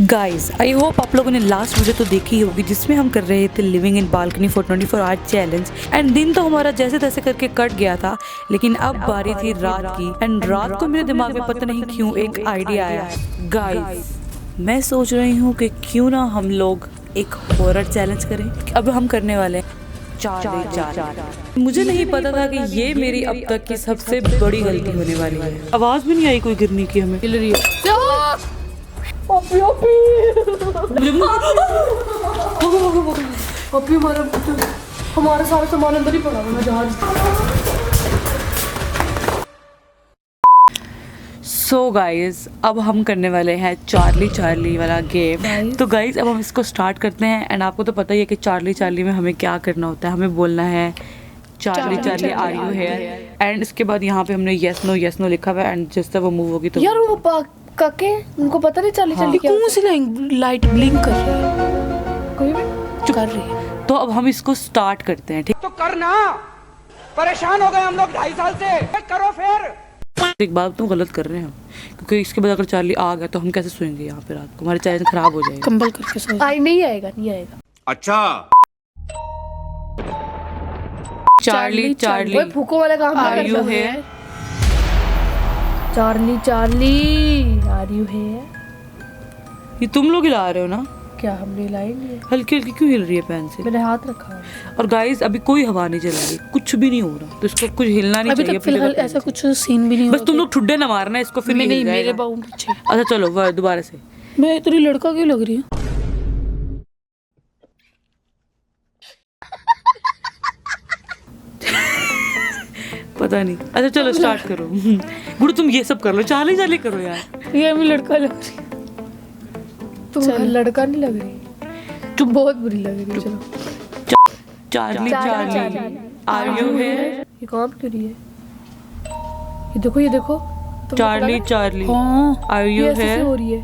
Guys I hope आप लोगों ने लास्ट वीडियो तो देखी होगी जिसमें हम कर रहे थे living in balcony for 24 hour challenge. And दिन तो हमारा जैसे तैसे करके कट गया था, लेकिन अब बारी थी रात की। एंड रात को मेरे दिमाग में पता नहीं क्यों एक आइडिया आया। गाइज मैं सोच रही हूँ कि क्यों ना हम लोग एक हॉरर चैलेंज करें। अब हम करने वाले हैं चार्ली। मुझे नहीं पता था कि ये मेरी अब तक की सबसे बड़ी गलती होने वाली है। आवाज भी नहीं आई कोई गिरने की हमें। हमारा सारा सामान अंदर ही पड़ा हुआ जहाज। सो गाइज अब हम करने वाले हैं चार्ली वाला गेम। तो गाइज अब हम इसको स्टार्ट करते हैं। एंड आपको तो पता ही है कि चार्ली में हमें क्या करना होता है। हमें बोलना है Charlie are you here. And इसके बाद यहाँ पे हमने यस नो लिखा हुआ है। एंड जिस तरह वो मूव होगी तो यार वो काके उनको पता नहीं चार्ली क्या कौन सी लाइट ब्लिंक कर रही है, कोई भी कर रही है। तो अब हम इसको स्टार्ट करते हैं। ठीक तो करना, परेशान हो गए हम लोग 2.5 साल से, करो फिर। एक बात तो गलत कर रहे हैं हम, क्योंकि इसके बाद अगर चार्ली आ गया तो हम कैसे सोएंगे यहाँ पे रात को। हमारे चैलेंज खराब हो जाएगा। कंबल करके सो। नहीं आएगा। अच्छा चार्ली ओए फूको वाला काम are you here. Charlie are you here. ये तुम लोग हिला रहे हो ना? क्या हमने लाएंगे? हल्की हल्की क्यों हिल रही है पेंसिल? मैंने हाथ रखा है। और गाइस अभी कोई हवा नहीं चला रही, कुछ भी नहीं हो रहा, तो इसको कुछ हिलना नहीं अभी चाहिए। तक फिलहाल ऐसा कुछ सीन भी नहीं बस तुम लोग ठुड्डे ना मारना इसको, फिर नहीं, हिल मेरे जाएगा। बाऊ पीछे। अच्छा चलो वो दोबारा से। मैं इतनी लड़का क्यों लग रही हूँ? पता नहीं। अच्छा चलो स्टार्ट करो। गुरु तुम ये सब कर लो, चार्ली करो यार। ये मैं लड़का लग रही हूँ। तुम लड़का नहीं लग रही, तुम बहुत बुरी लग रही है। चलो चार्ली आर यू हियर। ये काम क्यों रही है? ये देखो चार्ली हाँ आर यू हियर। हो रही है।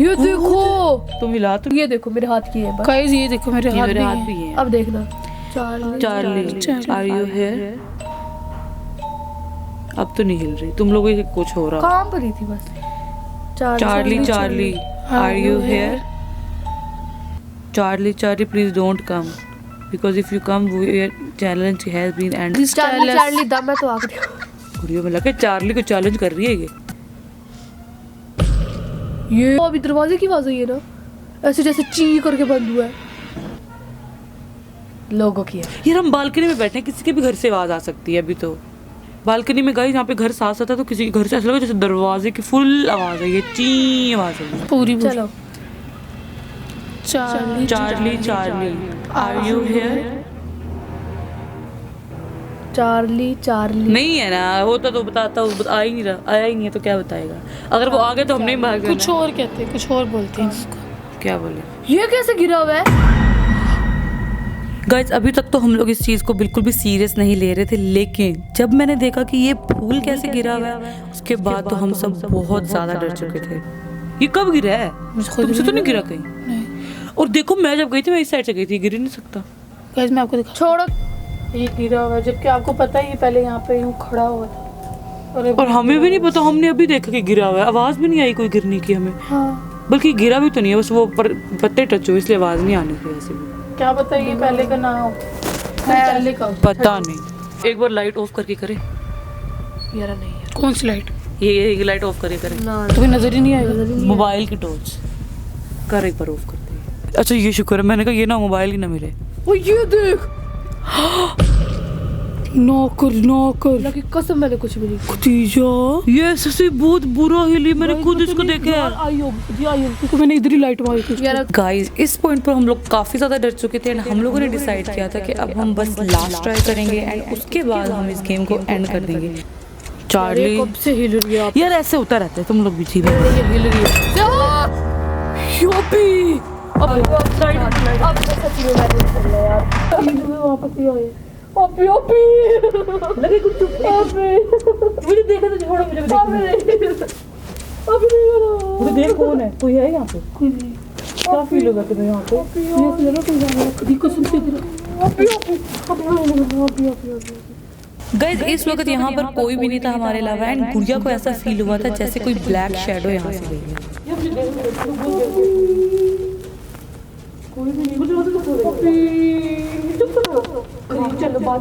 ये देखो तुम हिला तो। ये देखो मेरे हाथ की है बस। गाइस ये देखो मेरे हाथ भी है। अब देखना चार्ली आर यू हियर। अब तो नहीं हिल रही, तुम लोगों से कुछ हो रहा। काम पर ही थी बस। Charlie are you here. Charlie please don't come because if you come challenge has been end. Charlie दम मैं तो आखिरी गुड़ियों में लगे चार्ली को चैलेंज कर रही है ये अभी दरवाजे की आवाज आई है ना, ऐसे जैसे ची करके बंद हुआ है। लोगों की है यार। हम बालकनी में बैठे हैं, किसी के भी घर से आवाज आ सकती है। अभी तो बालकनी में गई, यहाँ पे घर साफ था, तो किसी के घर से ऐसा लगा जैसे दरवाजे की फुल आवाज आई है, ची आवाज आई है पूरी। चलो Charlie are you here. Charlie नहीं है ना, होता तो बताता हूँ, आया ही नहीं है तो क्या बताएगा। अगर वो आ गए तो हम नहीं भाग जाना। कुछ और कहते हैं, कुछ और बोलते हैं इसको। क्या बोले? ये कैसे गिरा हुआ है? गाइस अभी तक तो हम लोग इस चीज को बिल्कुल भी सीरियस नहीं ले रहे थे, लेकिन जब मैंने देखा कि ये फूल कैसे गिरा हुआ है, उसके बाद तो हम सब बहुत ज्यादा डर चुके थे। ये कब गिरा है? तुमसे तो नहीं गिरा कहीं? नहीं। और देखो मैं जब गई थी, मैं इस साइड से गई थी, गिर ही नहीं सकता। गाइस मैं आपको दिखा। छोड़ो। ये गिरा हुआ है, जबकि आपको पता है ये पहले यहाँ पे यूं खड़ा हुआ था। और हमें भी नहीं पता, हमने अभी देखा कि गिरा हुआ है। आवाज भी नहीं आई कोई गिरने की हमें। हाँ बल्कि गिरा भी तो नहीं है, बस वो पत्ते टच हुए इसलिए आवाज नहीं आनी थी। ऐसे भी क्या पता ये पहले का ना हो। पहले का पता नहीं। एक बार लाइट ऑफ करके करे यार। नहीं यार, कौन सी लाइट? ये लाइट ऑफ करे ना तुम्हें नजर ही नहीं आएगा। मोबाइल की टॉर्च कर एक बार ऑफ करते हैं। अच्छा ये शुक्र है, मैंने कहा ये ना मोबाइल ही ना मिले। वो ये देख नौकर लगी कसम मैंने कुछ भी नहीं किया। खतीजा ये सच्ची बहुत बुरा हिली, मैंने खुद इसको देखा है। क्योंकि मैंने इधर ही लाइट मारी थी। यार गाइस इस पॉइंट पर हम लोग काफी ज्यादा डर चुके थे। हम लोगों ने डिसाइड किया था कि अब हम बस लास्ट ट्राई करेंगे एंड उसके बाद हम इस गेम को एंड कर देंगे। चार्ली कब से हिल रही है आप? यार ऐसे होता रहता है, तुम लोग भी ठीक है। ये हिल रही है। योपी अब सच्ची में मैं नहीं कर रहा यार। वापस ही आए। लगे कुछ मुझे देखा तो छोड़ो, मुझे मुझे देख कौन है, कोई है यहाँ पे? क्या फील होगा तुम्हें यहाँ पे? गाइस इस वक्त यहाँ पर कोई भी नहीं था हमारे अलावा एंड गुड़िया को ऐसा फील हुआ था जैसे कोई ब्लैक शैडो यहाँ से गई है। चलो बात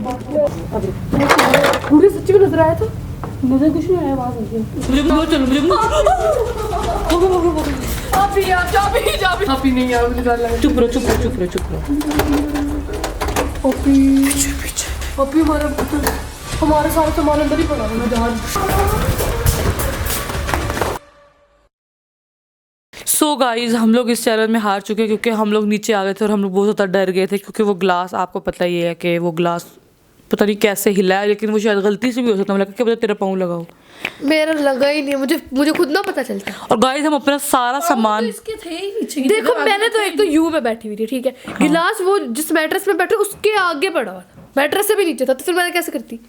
मुझे सच्ची में नजर आया था, मुझे कुछ नहीं आया, आवाज आ रही है। चुप रहो चुप रहो चुप रहो चुप रहो। पप्पी हमारे साथ सामान अंदर ही पड़ा है, मैं जहाँ सो गाइज हम लोग इस चैलेंज में हार चुके हैं क्योंकि हम लोग नीचे आ गए थे और हम लोग बहुत ज़्यादा डर गए थे क्योंकि वो ग्लास आपको पता ही है कि वो ग्लास पता नहीं कैसे हिला है, लेकिन वो शायद गलती से भी हो सकता है। क्या पता तेरा पाँव लगाओ, मेरा लगा ही नहीं, मुझे खुद ना पता चलता। और गाइज हम अपना सारा सामान इसके थे ही नीचे। देखो मैंने तो एक तो यू में बैठी हुई थी, ठीक है, गिलास वो जिस मैट्रेस में बैठे उसके आगे पड़ा हुआ था, मैट्रेस से भी नीचे था, तो फिर मैंने कैसे करती।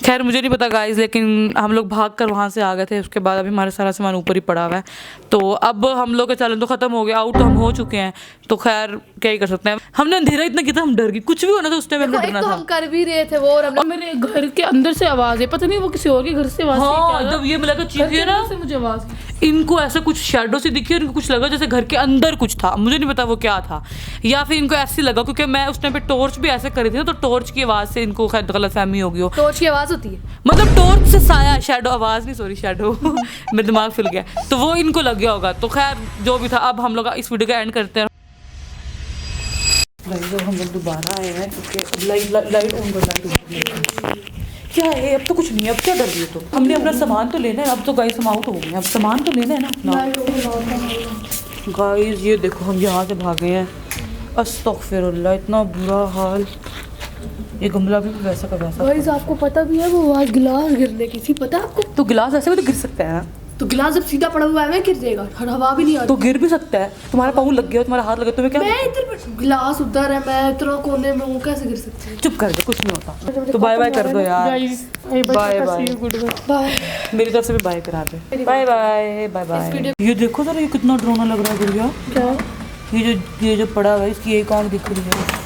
खैर मुझे नहीं पता गाइज, लेकिन हम लोग भाग कर वहाँ से आ गए थे। उसके बाद अभी हमारा सारा सामान ऊपर ही पड़ा हुआ है। तो अब हम लोग का चैलेंज तो खत्म हो गया, आउट तो हम हो चुके हैं, तो खैर क्या ही कर सकते हैं। हमने अंधेरा इतना किया था, हम डर गए, कुछ भी होना था उस टाइम हमें डरना तो था। हम कर भी रहे थे वो, और हमने मेरे घर के अंदर से आवाज है, पता नहीं वो किसी और के घर से आवाज हाँ जब ये मिला तो चीज है ना, से मुझे आवाज इनको ऐसा कुछ शैडो सी दिखी और इनको कुछ लगा जैसे घर के अंदर कुछ था, मुझे नहीं पता वो क्या था, या फिर इनको ऐसे लगा क्योंकि मैं उस टाइम पे टॉर्च भी ऐसे करी थी ना, तो टॉर्च की आवाज़ से इनको खैर गलतफहमी हो गई हो। टॉर्च की आवाज होती है, मतलब टॉर्च से साया, शैडो आवाज़ नहीं, सॉरी शैडो मेरा दिमाग फिल गया, तो वो इनको लग गया होगा। तो खैर जो भी था, अब हम लोग इस वीडियो का एंड करते हैं। जब हम लोग दोबारा आए हैं क्योंकि लाइट ऑन कर, लाइट क्या है, अब तो कुछ नहीं है, अब क्या डर रही है। तो हमने अपना सामान तो लेना है, अब तो गाइस हम आउट हो गए, अब सामान तो लेना है ना। गाइस ये देखो हम यहाँ से भागे हैं, अस्तगफिरुल्लाह, इतना बुरा हाल। ये गमला भी वैसा का वैसा। गाइस आपको पता भी है वो आवाज गिलास गिरने की थी, पता है आपको? तो गिलास ऐसे भी तो गिर सकता है, तो गिलास जब सीधा पड़ा हुआ है मैं गिर जाएगा, हवा भी नहीं आ रही। तो गिर भी सकता है। तुम्हारा पाँव लग गया, तुम्हारा हाथ लग गया, तुम्हें क्या? मैं इधर गिलास उधर है, मैं इतना कोने में हूँ, कैसे गिर सकती है? चुप कर दो, कुछ नहीं होता। तो बाय बाय कर दो यार, बाय बाय, बाय। मेरी तरफ से भी बाय करा दे, बाय बाय बाय बाय। ये देखो जरा, ये कितना डरावना लग रहा है गुड़िया। क्या? ये जो पड़ा हुआ है, इसकी एक आंख दिख रही है।